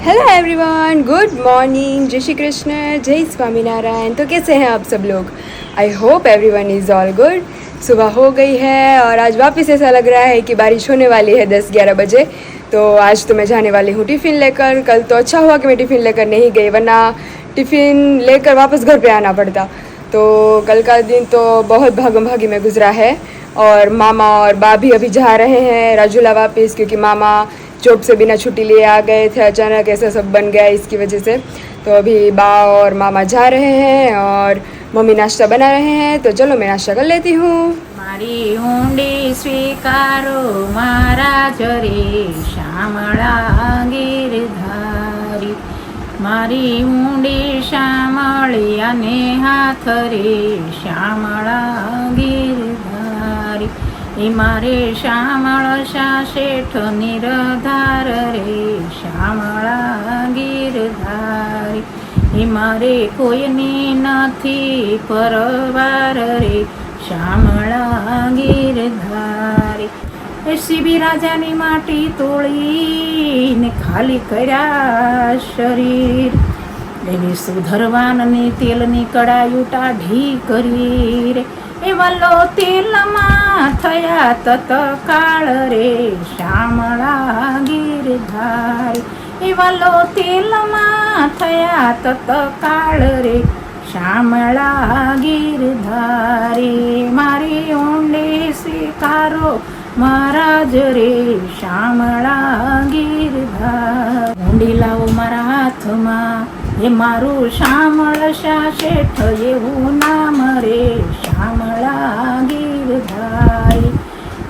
Hello everyone, good morning, जय श्री कृष्ण, जय स्वामीनारायण। तो कैसे हैं आप सब लोग? I hope everyone is all good. सुबह हो गई है और आज वापस ऐसा लग रहा है कि बारिश होने वाली है 10-11 बजे। तो आज तो मैं जाने वाली हूँ टिफ़िन लेकर। कल तो अच्छा हुआ कि मैं टिफ़िन लेकर नहीं गई, वरना टिफ़िन लेकर वापस घर पे आना पड़ता। तो कल का दिन तो बहुत भागम भागी में गुजरा है। और मामा और बा भी अभी जा रहे हैं राजूला वापस, क्योंकि मामा जॉब से बिना छुट्टी लिए आ गए थे। अचानक ऐसा सब बन गया इसकी वजह से। तो अभी बा और मामा जा रहे हैं और मम्मी नाश्ता बना रहे हैं। तो चलो मैं नाश्ता कर लेती हूँ। मारी ऊंडी स्वीकारो महाराज रे श्यामळा गिरधारी। मारी ऊंडी श्यामળી અને હાથ રે શ્યામળા ગિરધારી। એ મારે શ્યામળ શા શેઠ નિરધાર રે શ્યામળા ગિરધારી। એ મારે કોઈની નથી પરવાર રે શ્યામળા ગિરધારી। એ શિબી રાજાની માટી તોડીને ખાલી કર્યા શરીર। એની સુધરવાનની તેલની કડાયું ટાઢી કરી રે। એ વલ્લો તેલમાં થયા તત્કાળ રે શ્યામળા ગિરધારી। એ વલ્લો તેલમાં થયા તત્કાળ રે શ્યામળા ગિરધારી। મારી ઊંડી સ્વીકારો महाराज रे श्यामळा गिरधारी। ઊંડી લાવો મારા હાથમાં એ મારું શ્યામળ શા શેઠ એવું નામ રે શ્યામળા गिरधारी।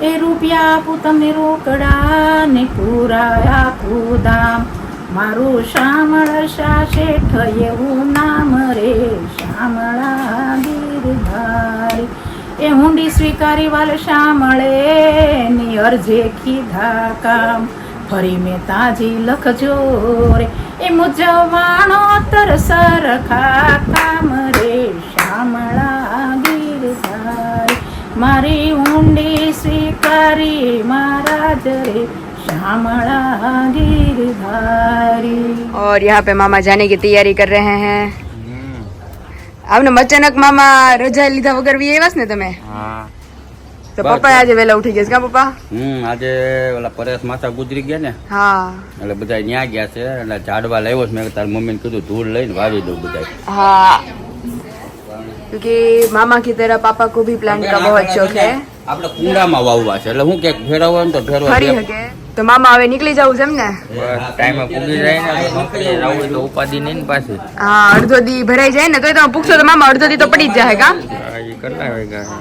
એ રૂપિયા આપું તમને રોકડા ને પૂરા આપું દામ મારું શ્યામળ શા શેઠ એવું નામ રે શ્યામળા गिरधारी। એ ઊંડી સ્વીકારી વાલ શ્યામળે ની અરજે કીધા કામ ફરી મેં તાજી લખજો રે। એ મુજવાણો તરસરખા કામ રે શ્યામળા गिरधारी। મારી ઊંડી સ્વીકારી महाराज रे श्यामळा गिरधारी। और यहाँ पे मामा जाने की तैयारी कर रहे हैं। आपने अचानक मामा रजा लीधा वगर भी આવ્યા ને તમે? હા। તો પપ્પા આજે વેલા ઉઠી ગયા છે કા પપ્પા? આજે ઓલા પરેશ માતા ગુજરી ગયા ને, હા, એટલે બધા ન્યા ગયા છે। એટલે ઝાડવા લાવ્યો છે, મેં તાર મમ્મીને કીધું ધૂળ લઈને વાવી દઉં બધા। हाँ, क्योंकि मामा की तरह पापा को भी प्लांट का बहुत शौक है। આપણે કુંડામાં વાવવા છે, એટલે હું કે ફેરવવા ને તો ફેરવા ફરી શકે તો મામા હવે નીકળી જવું છે એમ ને? ટાઈમે પૂગી જાય ને નોકરી જવું તો ઉપાધિ નહીં ને પાછી। હા, અડધો દી ભરાઈ જાય ને તો તમે પૂછશો તો મામા અડધો દી તો પડી જ જાય કા? એ કેટલા વાગ્યા?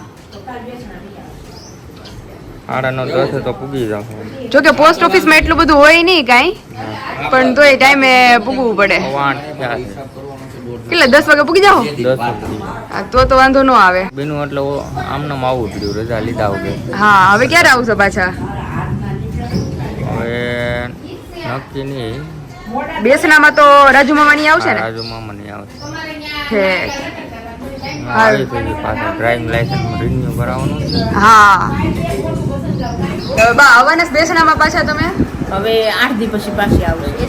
9:30 તો પૂગી જાવ। જો કે પોસ્ટ ઓફિસ માં એટલું બધું હોય નહીં કાંઈ, પણ તોય ટાઈમે પૂગવું પડે। કેટલા 10 વાગે પૂગી જાઓ? 10 વાગે। હા, તો વાંધો ન આવે બેનું એટલે આમનામ આવવું પડ્યું રજા લીધા વગર। હા, હવે ક્યારે આવશો પાછા? હવે નક્કી નહીં। બેસનામાં તો રાજુ મામાની આવશે ને? રાજુ મામાની આવશે। છે આવી તો પાછું ડ્રાઇવિંગ લાયસન્સ રિન્યુ કરાવવાનું છે। હા, તો બા આવવાના છે બેસનામાં પાછા તમે? હવે 8 દી પછી પાછી આવશે।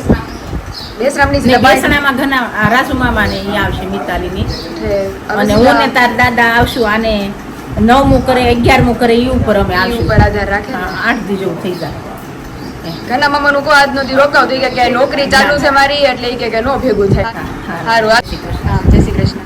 બેસરામની ને બેસણામાં ઘણા રાજુ મામા ને ઈ આવશે મિતાલીની, અને હું ને તાર દાદા આવશું। આને 9મું કરે 11મું કરે ઈ ઉપર અમે આવશું। ઉપર આધાર રાખે। 8 દી જેવું થઈ જાય। ઘણા મામાનું કો આજ નથી રોકાવ તો કે નોકરી ચાલુ છે મારી, એટલે ઈ કે નો ભેગું થાય। સારું, હા, જય શ્રી કૃષ્ણ।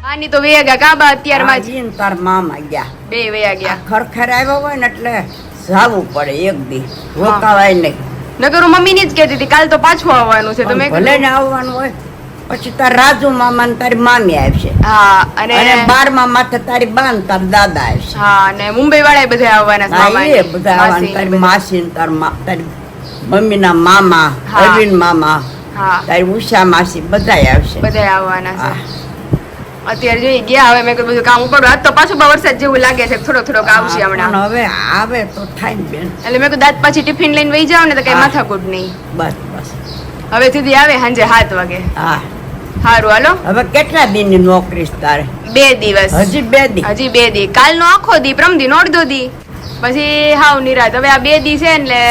આની તો વેયા ગયા કાબા અત્યારમાં જ હાજી તાર મામા ગયા, બે વેયા ગયા। ખરખર આવ્યો હોય ને એટલે જાવું પડે એક દી, રોકાવાય નહીં। નકર હું મમ્મીની જ કહેતી હતી કાલ તો પાછું આવવાનું છે, તો મેં ભલે ને આવવાનું હોય પછી તાર રાજુ મામા ને તારી મામી આવશે। હા, અને 12મા માથે તારી બા ને તાર દાદા આવશે। હા, અને મુંબઈ વાળા બધા આવવાના છે, હા, મામા એ બધા આવવાના, તારી માસી ને તારી મમ્મી ના મામા, હા। અરવિંદ મામા, હા, તારી ઉષા માસી બધા આવશે। બધા આવવાના છે। અત્યારે જોઈ ગયા, હવે મેં બધું કામ ઉપર આજ તો પાછું વરસાદ જેવું લાગે છે, થોડોક આવશે હમણાં। પણ હવે આવે તો થાય ને બેન। એટલે મેં દાંત પાછી ટિફિન લઈને વહી જાવ ને તો કઈ માથાકૂટ નહીં। બસ બસ હવે સુધી આવે સાંજે 7 વાગે। હા, સારું હાલો હવે કેટલા દિનની નોકરી છે તારે? 2 દિવસ હજી 2 દી? હજી 2 દી. કાલનો આખો દી, પ્રમદી નો અડધો દી, પછી હાવ નિરાત. હવે આ 2 દી છે એટલે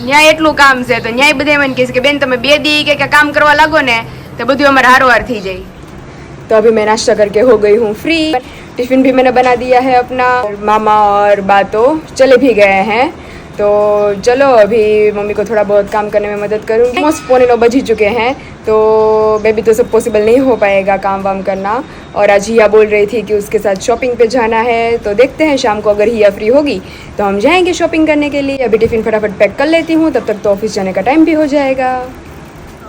ન્યાય એટલું કામ છે તો ન્યાય બધા મને કહે છે કે બેન તમે 2 દી કે કામ કરવા લાગો ને तो બધું हमारे हार थी जाए. तो अभी मैं नाश्ता करके हो गई हूँ फ्री. टिफिन भी मैंने बना दिया है अपना. मामा और बा तो चले भी गए हैं तो चलो अभी मम्मी को थोड़ा बहुत काम करने में मदद करूँगी. ऑलमोस्ट 8:45 बज ही चुके हैं तो बेबी तो सब पॉसिबल नहीं हो पाएगा काम वाम करना. और आज हिया बोल रही थी कि उसके साथ शॉपिंग पे जाना है तो देखते हैं शाम को अगर हिया फ्री होगी तो हम जाएंगे शॉपिंग करने के लिए. अभी टिफिन फटाफट पैक कर लेती हूँ तब तक तो ऑफिस जाने का टाइम भी हो जाएगा.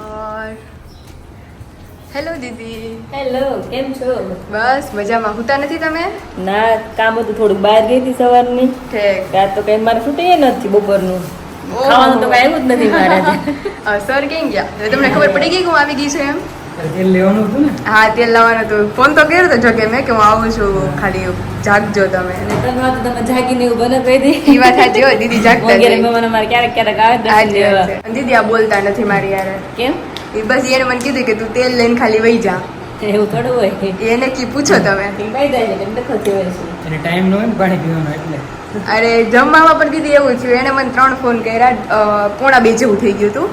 और હેલો દીદી. હેલો, કેમ છો? બસ મજામાં. હુતા નથી તમે? ના, કામ હતું થોડુંક બહાર ગઈ હતી સવારની. ઠીક. રાત તો કઈ મારે છૂટે નથી બપોરનું. ખાવાનું તો કઈ આવ્યું જ નથી મારે. સર કેમ ગયા? હવે તમને ખબર પડી ગઈ કે હું આવી ગઈ છું એમ? તેલ લેવાનું હતું ને? હા તેલ લાવવાનું હતું. ફોન તો કર્યો હતો જો કે મેં કે હું આવું છું, ખાલી જાગજો તમે. તમે જાગીને એવું બને કહી દે. એ વાત સાચી હો દીદી, જાગતા વગેરે જ. મહેમાનો મારે ક્યારેક ક્યારેક આવે દર્શન સાચી લેવા. વાત છે. દીદી આ બોલતા નથી મારી યાર. કેમ? એ બસ એને મને કીધું કે તું તેલ લઈને ખાલી વહી જા. એવું થોડું હોય. એને કી પૂછો તમે. કઈ જાય છે ડખો થયો છે. એને ટાઈમ ન હોય ને પાણી પીવાનો એટલે. અરે જમવામાં પણ કીધું એવું થયું. એને મને 3 ફોન કર્યા. 1:45 જેવું થઈ ગયું હતું.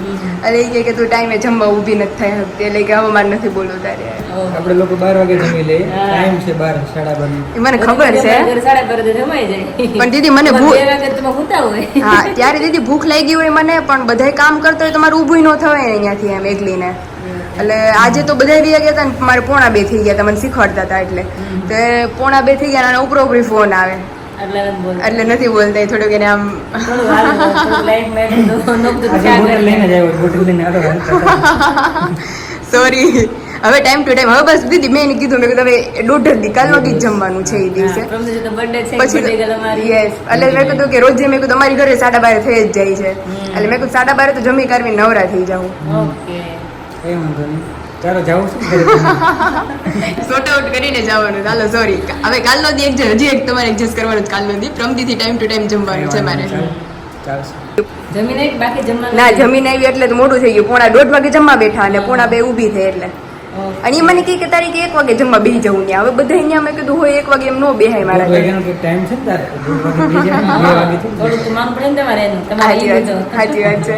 એટલે એ કહે કે તું ટાઈમે જમવા ઊભી નથી થઈ શકતી. એટલે કે હવે મારે નથી બોલવું તારે. આપણે લોકો 12 વાગે જમી લઈએ. ટાઈમ છે 12, 12:30. એ મને ખબર છે. 12:30 જમાઈ જાય. પણ દીદી મને બે ભૂખ વાગે તમે સૂતા હોય. હા ત્યારે દીદી ભૂખ લાગી હોય મને, પણ બધાય કામ કરતા હોય તો મારે ઊભું ન થવાય ને અહીંયાથી એમ એકલીને. એટલે આજે તો બધા ગયા હતા ને મારે 1:45 થઈ ગયા હતા મને શીખવાડતા હતા. એટલે તે 1:45 થઈ ગયા અને ઉપરી ફોન આવે એટલે નથી બોલતા. એ થોડુંક એને આમ આજે બોટલ લઈને જ આવ્યો. બોટલ લઈને આવ્યો હાલતા. સોરી. હવે ટાઈમ ટુ ટાઈમ. હવે બસ દીદી મેં એને કીધું મેં કીધું હવે 1:30 દી કાલ વાગી જ જમવાનું છે એ દિવસે. પછી યસ એટલે મેં કીધું કે રોજે મેં કીધું અમારી ઘરે 12:30 થઈ જ જાય છે. એટલે મેં કીધું 12:30 તો જમી કરવી નવરા થઈ જાઉં. કઈ વાંધો નહીં. ચાલો જાઉં છું. સોર્ટ આઉટ કરીને જવાનું. ચાલો સોરી. હવે કાલનો દી હજી એક તમારે એડજસ્ટ કરવાનું છે. કાલનો દી પ્રમદીથી ટાઈમ ટુ ટાઈમ જમવાનું છે મારે. ચાલશે. જમીને બાકી જમવાનું ના જમીને આવી એટલે તો મોડું થઈ ગયું. 1:30 વાગે જમવા બેઠા અને 1:30 ઊભી થઈ એટલે. અને એ મને કહે કે તારીખે 1 વાગે જમવા બેસી જવું ત્યાં. હવે બધા અહીંયા મેં કીધું હોય 1 વાગે એમ નો બેહાય મારા ઘરે. ટાઈમ છે ને તારે 2 વાગે થઈ જાય, 2 વાગે થઈ જાય. થોડુંક તો માંગ પડે ને તમારે એનું. સાચી વાત છે, સાચી વાત છે.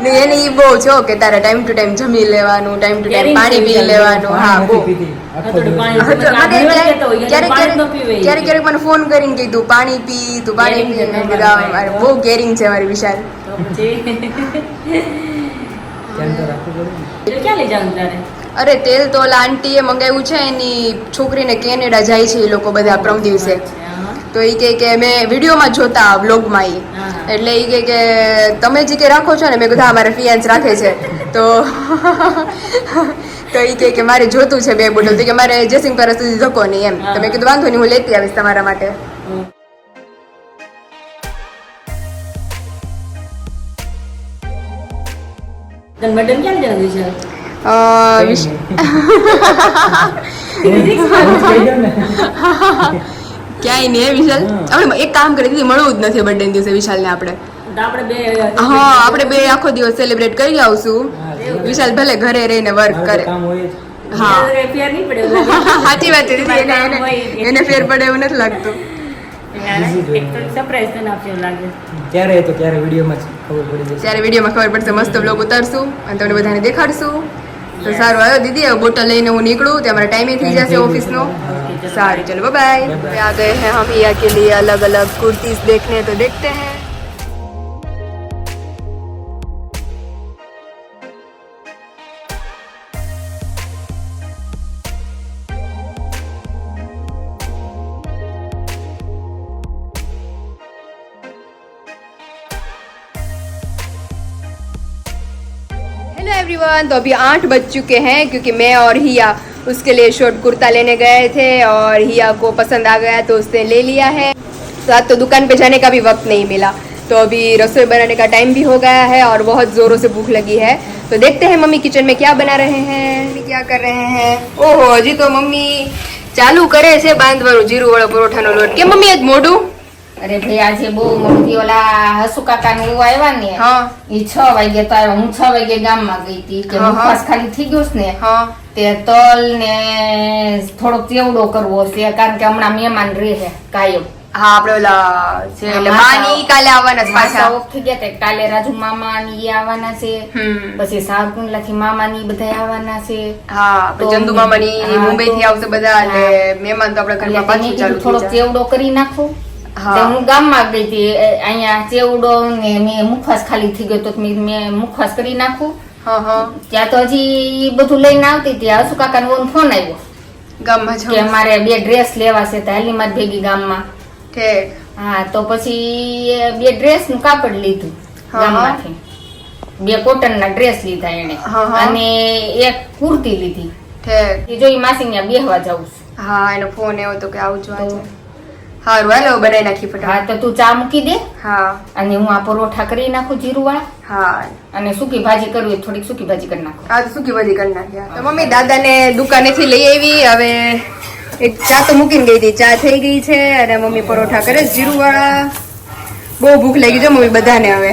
ને એને ઈ બહુ છો કે તારે ટાઈમ ટુ ટાઈમ જમી લેવાનું, ટાઈમ ટુ ટાઈમ પાણી પી લેવાનું. હા બહુ. નથી પીતી. આખો થોડું દિવસ. પાણી હા, તો તમે મને ઘણી વાર કહેતા હોય, ક્યારેક પાણી ન પીવાય. ક્યારેક મને ફોન કરીને કે તું પાણી પી, તું પાણી પી. Caring છે મેં કીધું આ મારે બહુ કેરિંગ છે મારી વિશાલ. તો પછી ધ્યાન તો રાખવું પડે ને. એટલે ક્યાં લઈ જવાનું તારે? અરે તેલ તો ઓલા આંટીએ મંગાવ્યું છે. એની છોકરીને કેનેડા જાય છે એ લોકો બધા પ્રમ દિવસે. તો એ કે મેં વિડીયોમાં જોતા વ્લોગમાં એ. એટલે એ કે તમે જે કે રાખો છો ને. મેં કીધું હા મારા ફિયાન્સ રાખે છે. તો તો એ કે મારે જોતું છે 2 બોટલ. તો કે મારે જેસિંગ પર સુધી ધક્કો નહીં એમ. તો મેં કીધું વાંધો નહીં હું લેતી આવીશ તમારા માટે. તને મેડમ ક્યાં જવાનું છે? ક્યાંય નહીં હે વિશાલ. આપણે એક કામ કરી દીધી મળવું જ નથી બર્થડે દિવસે વિશાલને આપણે. તો આપણે બે હા આપણે 2 આખો દિવસ સેલિબ્રેટ કરી આવશું. વિશાલ ભલે ઘરે રહીને વર્ક કરે. કામ હોય જ. હા કઈ ફેર નહીં પડે એવું લાગે. સાચી વાત છે દીદી. એને ફેર પડે એવું નથી લાગતું. એક તો સરપ્રાઈઝ તને આપ્યો એવું લાગે. ત્યારે તો ત્યારે વિડીયોમાં જ ખબર પડી જશે. ત્યારે વિડીયોમાં ખબર પડશે. મસ્ત બ્લોગ ઉતારશું અને તમને બધાને દેખાડશું. તો સારું આવ્યો દીદી. હવે બોટલ લઈને હું નીકળું. તમારા ટાઈમે થઈ જશે ઓફિસનો. सारी चलो बाय बाय. आ गए हैं हम हिया के लिए अलग अलग कुर्तीज देखने. तो देखते हैं. Hello everyone. तो अभी 8 बज चुके हैं क्योंकि मैं और हिया उसके लिए शॉर्ट कुर्ता लेने गए थे और हिया को पसंद आ गया तो उसने ले लिया है. तो आज तो दुकान पे जाने का भी वक्त नहीं मिला. तो अभी रसोई बनाने का टाइम भी हो गया है और बहुत ज़ोरों से भूख लगी है. तो देखते हैं मम्मी किचन में क्या बना रहे हैं. मम्मी क्या कर रहे हैं? ओहो हजी तो मम्मी चालू करे છે બાંધવાનું જીરું વાળો પરોઠાનો લોટ. કે મમ્મી આજ મોઢું? અરે ભાઈ આજે બહુ મોટી ઓલા હસુ કાકા નું આવ્યા ને હા એ 6 વાગે તો આવ્યા. હું 6 વાગે ગામમાં ગઈ હતી કે હા, હા. મુખવાસ ખાલી થઈ ગયો છે ને હા તે તલ ને થોડોક ચેવડો કરવો છે કારણ કે હમણાં મહેમાન રહે કાયમ. હા આપણે ઓલા છે એટલે માની કાલે આવવાના જ પાછા પાછા. ઓફ થઈ ગયા તે કાલે રાજુ મામા ની ઈ આવવાના છે. પછી સાવકુંડલા થી મામા ની બધા આવવાના છે. હા આપણે ચંદુ મામાની મુંબઈ થી આવશે બધા એટલે મહેમાન તો આપણે ઘરમાં પાછું ચાલુ થોડોક થઈ જાય. ચેવડો કરી નાખું. હા. તે હું ગામમાં ગઈ હતી અહીંયા ચેવડો ને મેં મુખવાસ ખાલી થઈ ગયો તો મેં મુખવાસ કરી નાખું. ત્યાં તો હજી બધું લઈને આવતી હતી હસુ કાકા નો ફોન આવ્યો ગામમાં કે અમારે 2 ડ્રેસ લેવા છે તાલીમાં ભેગી ગામમાં. ઠીક. હા તો પછી 2 ડ્રેસ નું કાપડ લીધું ગામમાંથી. 2 કોટન ના ડ્રેસ લીધા એને અને 1 કુર્તી લીધી. ઠીક. જો ઈ માસી ત્યાં બેહવા જાઉં છું. હા એનો ફોન એવો તો કે આવજો આજે. હારું હાલો બનાવી નાખી હા ફટાફટ. તો તું ચા મૂકી દે હા અને હું આ પરોઠા કરી નાખું જીરું વાળા હા અને સૂકી ભાજી કરવી હોય થોડીક સૂકી ભાજી કરી નાખું. આ તો સૂકી ભાજી કરી નાખ્યા. તો મમ્મી દાદાને દુકાનેથી લઈ આવી હવે એક ચા તો મૂકીને ગઈ હતી ચા થઈ ગઈ છે અને મમ્મી પરોઠા કરે છે જીરું વાળા. બહુ ભૂખ લાગી છે મમ્મી બધાને હવે.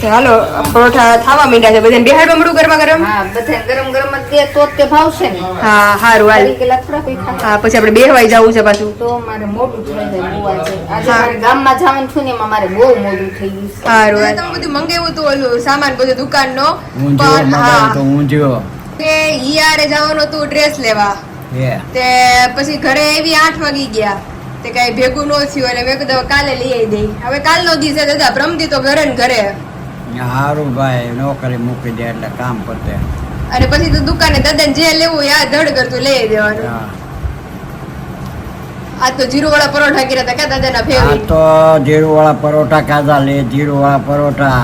તો હાલો પરોઠા ખાવા માંડ્યા છે બધાને બેહાડવા મળું ગરમા ગરમ. હા બધા ગરમ ગરમ જ દે તો જ તે ભાવશે ને. હા હારું હાલ. તારી કલાક થોડા કોઈ ખાય. હા પછી આપણે બેહવાઈ જવું છે પાછું. તો મારે મોડું થઈ જાય બહુ આજે. આજે મારે ગામમાં જવાનું થયું ને એમાં મારે બહુ મોડું થઈ ગયું છે. હારું હાલ. તમે બધું મંગાવ્યું હતું ઓલું સામાન બધું દુકાનનો ઊંધિયો પણ મંગાવ્યો તો હા ઊંધિયો. તે ઈયારે જવાનું હતું ડ્રેસ લેવા તે પછી ઘરે એવી 8 વાગી ગયા તે કઈ ભેગું ન થયું એટલે મેં કીધું કાલે લઈ આવી દઈ. હવે કાલનો દિવસ છે દાદા પ્રમદી તો ઘરે ને ઘરે સારું ભાઈ નોકરી મૂકી દે એટલે કામ પતે. અને પછી તો દુકાને દાદાને જે લેવું યાર ધડ કરતું લઈ દેવાનું. હા. આ તો જીરું વાળા પરોઠા કર્યા હતા કે દાદાના આ ફેવરિટ. તો જીરું વાળા પરોઠા ખાધા લે જીરું વાળા પરોઠા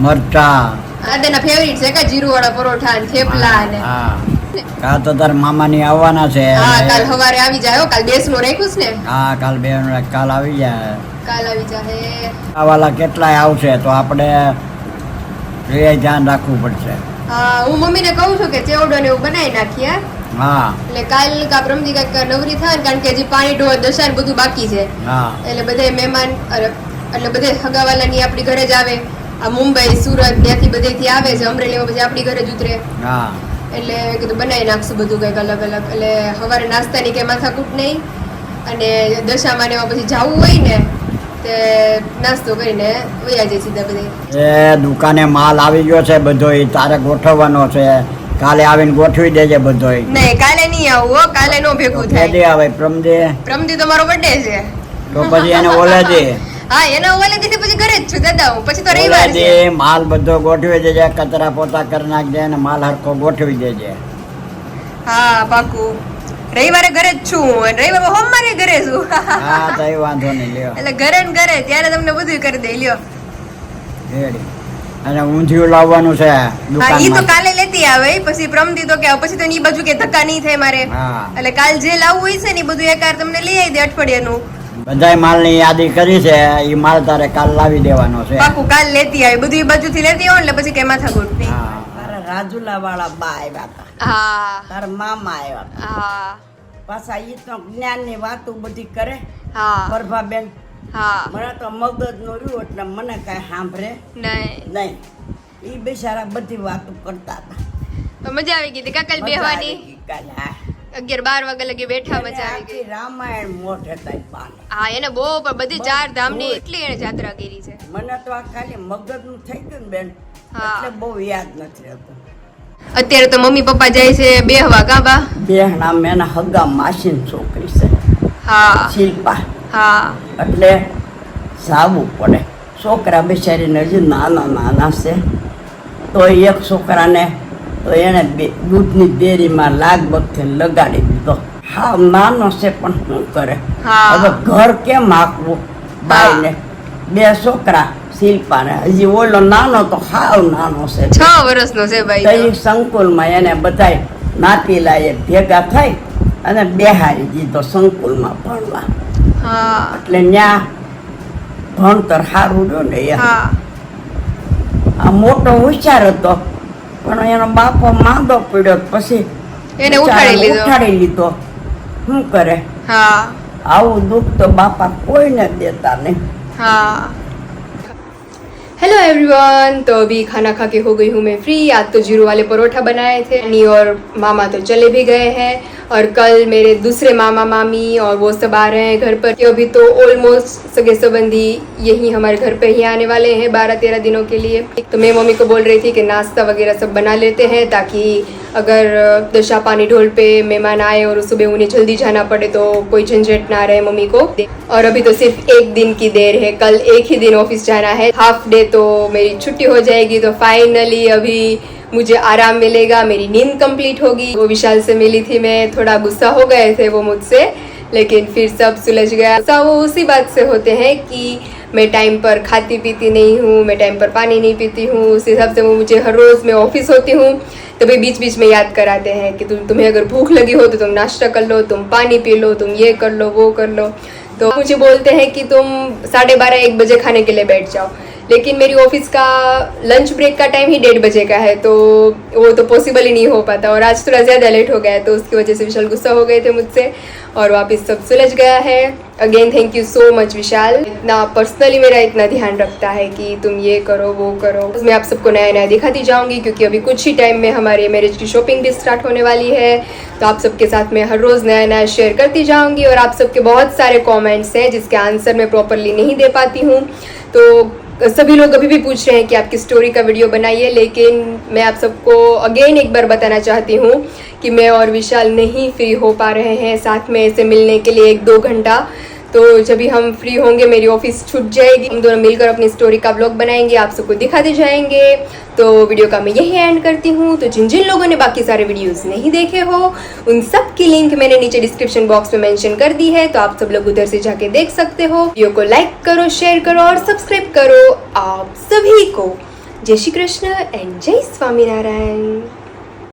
મરચા. દાદાના ફેવરિટ છે કે જીરું વાળા પરોઠા ને થેપલા ને. હા કાલ તો તાર મામાની આવવાના છે. હા કાલ સવારે આવી જાય હો. કાલ 2 નું રાખ્યું છે ને. હા કાલ બે કાલ આવી જાય. કાલ આવી જાય. આવાલા કેટલાય આવશે તો આપણે એ ધ્યાન રાખવું પડશે. હા હું મમ્મીને કહું છું કે ચેવડો ને એવું બનાવી નાખીએ. હા એટલે કાલ કા પ્રમદી કાંઈક નવરી થાય ને કારણ કે હજી પાણી ઢોળ દશા ને બધું બાકી છે. હા એટલે બધા મહેમાન એટલે બધે હગાવાલાની આપણી ઘરે જ આવે. આ મુંબઈ સુરત ત્યાંથી બધેથી આવે છે અમરેલીમાં પછી આપણી ઘરે જ ઉતરે હા એટલે કીધું બનાવી નાખશું બધું કંઈક અલગ અલગ. એટલે સવારે નાસ્તાની કંઈ માથાકૂટ નહીં અને દશામાં ને એમાં પછી જવું હોય ને તે નાસ્તો કરીને વયા જાય સીધા બધે. એ દુકાને માલ આવી ગયો છે બધોય તારે ગોઠવવાનો છે. કાલે આવીને ગોઠવી દેજે બધોય. નહીં કાલે નહીં આવું હો. કાલે નો ભેગું કેદી થાય. આવે પ્રમદે પ્રમદી તો મારો બર્થડે છે. તો પછી એને ઓલે દે. હા એના ઓલે દીધી પછી ઘરે જ છું દાદા હું. પછી તો રવિવાર ઓલે છે. દે માલ બધો ગોઠવી દેજે કચરા પોતા કરી નાખજે અને માલ હરખો ગોઠવી દેજે. હા પાકું. રવિવારે ઘરે જ છું હું અને રવિવારે સોમવારે ઘરે છું. હા તઈ વાંધો નહીં લ્યો એટલે ઘરે ને ઘરે ત્યારે તમને બધું કરી દઈ લ્યો. રેડી. અને ઊંધિયું લાવવાનું છે હા ઈ તો દુકાનમાં. કાલે લેતી આવે પછી પ્રમદી તો કે પછી તો ઈ બાજુ કે ધક્કા નહીં થાય મારે. હા એટલે કાલ જે લાવવું હોય છે ને ઈ બધું એકાર તમને લઈ આવી દે અઠવાડિયાનું. બધાય માલની યાદી કરી છે એ માલ તારે કાલ લાવી દેવાનો છે. પાકું કાલ લેતી આવી બધું ઈ બાજુથી લેતી આવો એટલે પછી કઈ માથાકૂટ નહીં. હા તારા રાજુલા વાળા બા આવ્યા હતા, હા તારા મામા આવ્યા હતા. હા પાછા ઈ તો જ્ઞાનની વાતો બધી કરે હા પ્રભાબેન. હા મને તો મગજ નો રહ્યું એટલે મને કઈ સાંભળે નહીં નહીં. ઈ બેચારા બધી વાતો કરતા હતા. તો મજા આવી ગઈ હતી કાકલ મજા બેહવાની. આવી ગઈ કાલે. હા. 11-12 વાગે લગી બેઠા મજા આવી ગઈ. આખી રામાયણ મોઢે થાય પાને. હા એને બહુ પણ બધી 4 ધામની એટલી એને જાત્રા કરી છે. મને તો આ ખાલી મગજનું થઈ ગયું ને બેન, હા. એટલે બહુ યાદ નથી રહેતું. અત્યારે તો મમ્મી પપ્પા જાય છે બેહવા કાબા. બેહણા મેના હગા માસીની છોકરી છે હા શિલ્પા, હા એટલે જાવું પડે. છોકરા બિચારીને હજી નાના નાના છે તો એક છોકરાને તો એને દૂધની ડેરીમાં લાગબગથી લગાડી દીધો. હા નાનો છે પણ શું કરે. હા. હવે ઘર કેમ આખવું બાઈને. 2 છોકરા શિલ્પાને, હજી ઓલો નાનો તો હાવ નાનો છે. 6 વર્ષનો છે ભાઈ તો તો. એ સંકુલમાં એને બધાય નાતીલાએ ભેગા થઈ અને બેહારી દીધો સંકુલમાં ભણવા. હા એટલે ન્યા ભણતર સારું રહ્યું ને એ. હા આ મોટો હોશિયાર હતો પણ એનો બાપો માંદો પડ્યો પછી એને ઉઠાડી લીધો. ઉઠાડી લીધો. શું કરે. હા આવું દુઃખ તો બાપા કોઈને દેતા નહીં. હા हेलो एवरीवन, तो अभी खाना खा के हो गई हूँ मैं फ्री। आज तो जीरो वाले परोठा बनाए थे। नी और मामा तो चले भी गए हैं और कल मेरे दूसरे मामा मामी और वो सब आ रहे हैं घर पर। कि अभी तो ऑलमोस्ट सगे संबंधी यही हमारे घर पे ही आने वाले हैं 12-13 दिनों के लिए। तो मैं मम्मी को बोल रही थी कि नाश्ता वगैरह सब बना लेते हैं ताकि अगर दशा पानी ढोल पे मेहमान आए और सुबह उन्हें जल्दी जाना पड़े तो कोई झंझट ना रहे मम्मी को। और अभी तो सिर्फ एक दिन की देर है, कल एक ही दिन ऑफिस जाना है, हाफ डे तो मेरी छुट्टी हो जाएगी। तो फाइनली अभी मुझे आराम मिलेगा, मेरी नींद कंप्लीट होगी। वो विशाल से मिली थी मैं, थोड़ा गुस्सा हो गए थे वो मुझसे, लेकिन फिर सब सुलझ गया। गुस्सा वो उसी बात से होते हैं कि मैं टाइम पर खाती पीती नहीं हूँ, मैं टाइम पर पानी नहीं पीती हूँ। उस हिसाब से वो मुझे हर रोज़ मैं ऑफिस होती हूँ तभी बीच बीच में याद कराते हैं कि तुम्हें अगर भूख लगी हो तो तुम नाश्ता कर लो, तुम पानी पी लो, तुम ये कर लो वो कर लो। तो मुझे बोलते हैं कि तुम 12:30-1 बजे खाने के लिए बैठ जाओ, लेकिन मेरी ऑफिस का लंच ब्रेक का टाइम ही 1:30 बजे का है, तो वो तो पॉसिबल ही नहीं हो पाता। और आज थोड़ा ज़्यादा लेट हो गया है तो उसकी वजह से विशाल गुस्सा हो गए थे मुझसे और वापस सब सुलझ गया है। Again thank you so much Vishal, इतना पर्सनली मेरा इतना ध्यान रखता है कि तुम ये करो वो करो। मैं आप सबको नया नया दिखाती जाऊंगी क्योंकि अभी कुछ ही टाइम में हमारी मैरिज की शॉपिंग भी स्टार्ट होने वाली है। तो आप सबके साथ मैं हर रोज़ नया नया शेयर करती जाऊंगी। और आप सबके बहुत सारे कॉमेंट्स हैं जिसके आंसर मैं प्रॉपरली नहीं दे पाती हूँ, तो सभी लोग अभी भी पूछ रहे हैं कि आपकी स्टोरी का वीडियो बनाइए, लेकिन मैं आप सबको अगेन एक बार बताना चाहती हूँ कि मैं और विशाल नहीं फ्री हो पा रहे हैं साथ में ऐसे मिलने के लिए 1-2 घंटा। तो जब भी हम फ्री होंगे मेरी ऑफिस छूट जाएगी, हम दोनों मिलकर अपनी स्टोरी का व्लॉग बनाएंगे, आप सबको दिखाते जाएंगे। तो वीडियो का मैं यही एंड करती हूँ। तो जिन जिन लोगों ने बाकी सारे वीडियोस नहीं देखे हो उन सब की लिंक मैंने नीचे डिस्क्रिप्शन बॉक्स में मेंशन कर दी है, तो आप सब लोग उधर से जाके देख सकते हो। वीडियो को लाइक करो, शेयर करो और सब्सक्राइब करो। आप सभी को जय श्री कृष्ण एंड जय स्वामीनारायण।